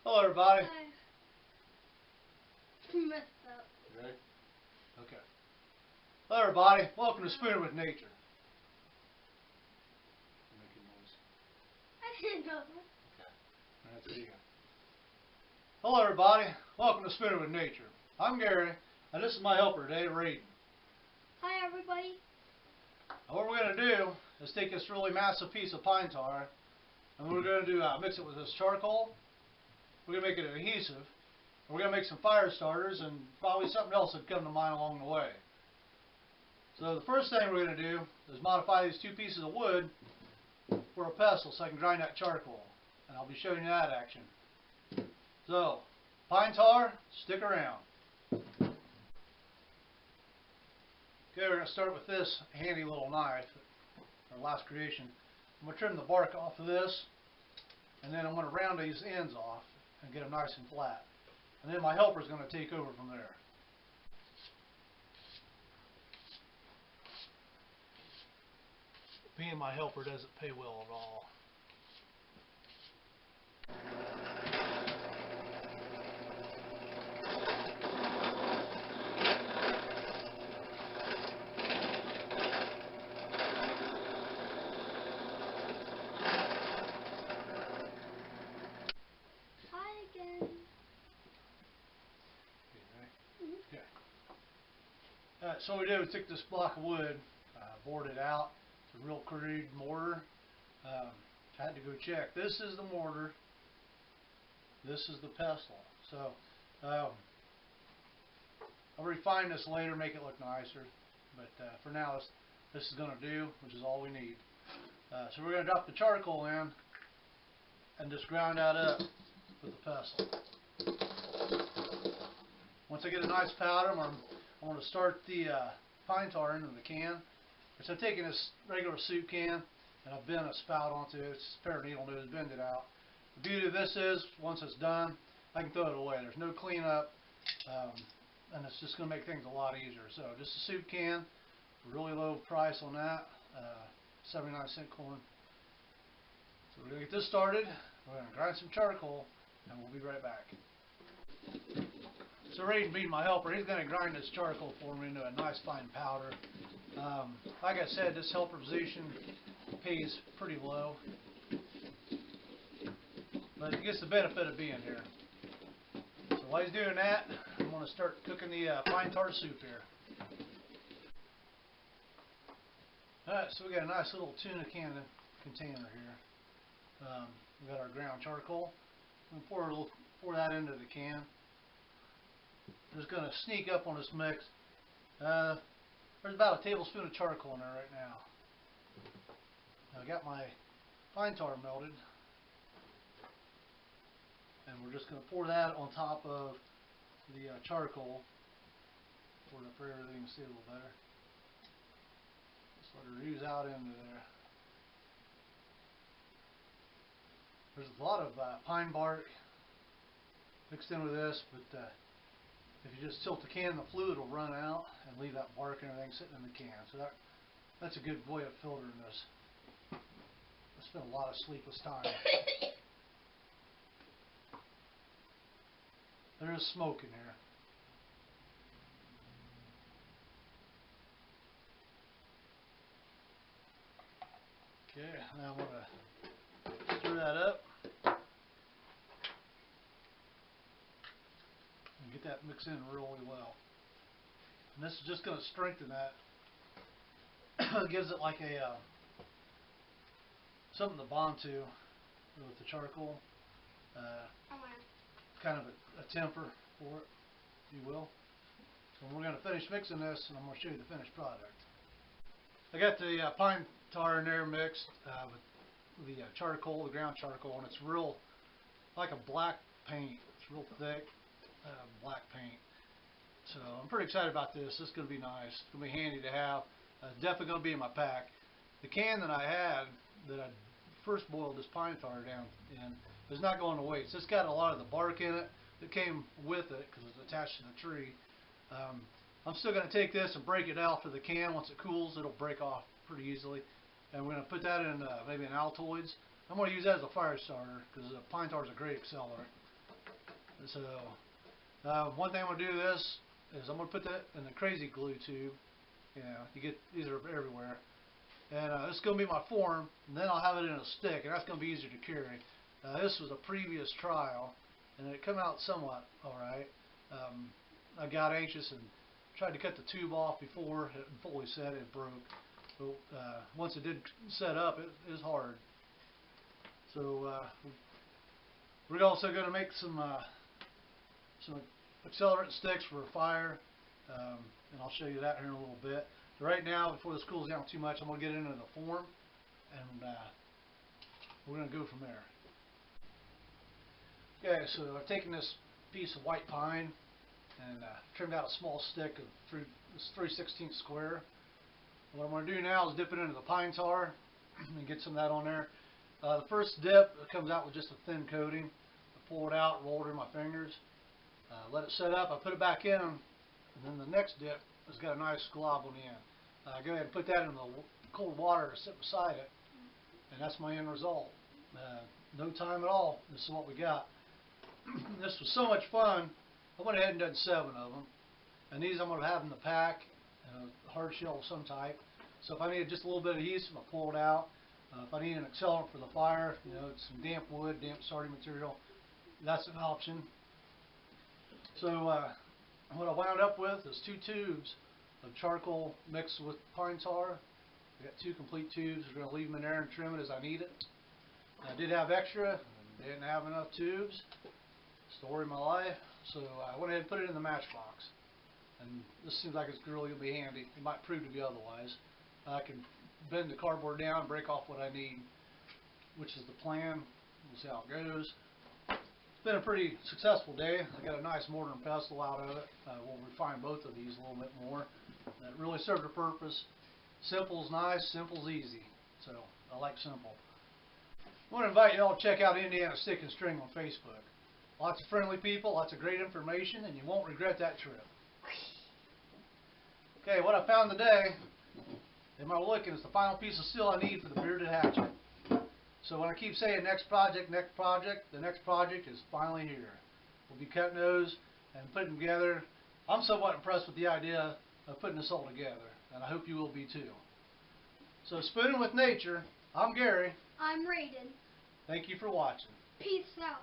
Hello, everybody. I messed up. You ready? Okay. Hello, everybody. Welcome to Spooning with Nature. Making noise. I didn't know that. Okay. All right, there you go. Hello, everybody. Welcome to Spooning with Nature. I'm Gary, and this is my helper today, Rayden. Hi, everybody. Now, what we're going to do is take this really massive piece of pine tar, and we're going to do mix it with this charcoal. We're going to make it adhesive. We're going to make some fire starters and probably something else that come to mind along the way. So the first thing we're going to do is modify these two pieces of wood for a pestle so I can grind that charcoal. And I'll be showing you that action. So, pine tar, stick around. Okay, we're going to start with this handy little knife, our last creation. I'm going to trim the bark off of this, and then I'm going to round these ends off and get them nice and flat. And then my helper is going to take over from there. Being my helper doesn't pay well at all. Hi again. Okay. Alright, so what we did, we took this block of wood, bored it out. It's a real crude mortar. I had to go check. This is the mortar. This is the pestle. So, I'll refine this later, make it look nicer. But for now, this is going to do, which is all we need. So we're going to drop the charcoal in and just ground that up with the pestle. Once I get a nice powder, I'm going to start the pine tar into the can. So I'm taking this regular soup can and I've bent a spout onto it. It's a pair of needle nose, bend it out. The beauty of this is, once it's done, I can throw it away. There's no cleanup, and it's just going to make things a lot easier. So just a soup can, really low price on that, 79-cent coin. So we're going to get this started. We're going to grind some charcoal, and we'll be right back. So Rayden being my helper, he's going to grind this charcoal for me into a nice fine powder. Like I said, this helper position pays pretty low, but he gets the benefit of being here. So while he's doing that, I'm going to start cooking the pine tar soup here. Alright, so we got a nice little tuna can container here. We got our ground charcoal. We'll pour that into the can. I'm just going to sneak up on this mix. There's about a tablespoon of charcoal in there right now. I got my pine tar melted, and we're just going to pour that on top of the charcoal. Pour it up for everything to see a little better. Just let it ooze out into there. There's a lot of pine bark mixed in with this, but if you just tilt the can, the fluid will run out and leave that bark and everything sitting in the can. So that's a good way of filtering this. I spent a lot of sleepless time. There is smoke in here. Okay, now I'm going to stir that up and get that mixed in really well. And this is just going to strengthen that. It gives it like a something to bond to with the charcoal. Kind of a temper for it, if you will. So we're going to finish mixing this, and I'm going to show you the finished product. I got the pine tar in there mixed with the charcoal, the ground charcoal, and it's real like a black paint. It's real thick black paint. So I'm pretty excited about this. This is going to be nice. It's going to be handy to have. Definitely going to be in my pack. The can that I had that I first boiled this pine tar down in is not going to waste. It's got a lot of the bark in it that came with it because it's attached to the tree. I'm still going to take this and break it out for the can. Once it cools, it'll break off pretty easily. And we're going to put that in maybe an Altoids. I'm going to use that as a fire starter because pine tar is a great accelerant. So one thing I'm going to do this is I'm going to put that in the crazy glue tube. You get these are everywhere. And this is going to be my form, and then I'll have it in a stick, and that's going to be easier to carry. This was a previous trial, and it came out somewhat alright. I got anxious and tried to cut the tube off before it fully set. It broke. But once it did set up, it was hard. So we're also going to make some accelerant sticks for a fire, and I'll show you that here in a little bit. So right now, before this cools down too much, I'm going to get into the form, and we're going to go from there. Okay, so I've taken this piece of white pine and trimmed out a small stick of 3/16 square. What I'm going to do now is dip it into the pine tar and get some of that on there. The first dip, it comes out with just a thin coating. I pull it out, roll it in my fingers, let it set up. I put it back in, and then the next dip has got a nice glob on the end. Go ahead and put that in the cold water to sit beside it, and that's my end result. No time at all. This is what we got. This was so much fun. I went ahead and done 7 of them, and these I'm going to have in the pack, a hard shell of some type. So if I needed just a little bit of adhesive, I pull it out. If I need an accelerant for the fire, it's some damp wood, damp starting material, that's an option. So what I wound up with is 2 tubes of charcoal mixed with pine tar. I got 2 complete tubes. I'm going to leave them in there and trim it as I need it. I did have extra, didn't have enough tubes. Story of my life. So I went ahead and put it in the matchbox. And this seems like it's really going to be handy. It might prove to be otherwise. I can bend the cardboard down and break off what I need, which is the plan. We'll see how it goes. It's been a pretty successful day. I got a nice mortar and pestle out of it. We'll refine both of these a little bit more. That really served a purpose. Simple's nice, simple's easy. So I like simple. I want to invite you all to check out Indiana Stick and String on Facebook. Lots of friendly people, lots of great information, and you won't regret that trip. Okay, what I found today in my looking is the final piece of steel I need for the bearded hatchet. So when I keep saying next project, the next project is finally here. We'll be cutting those and putting them together. I'm somewhat impressed with the idea of putting this all together, and I hope you will be too. So spooning with nature, I'm Gary. I'm Rayden. Thank you for watching. Peace out.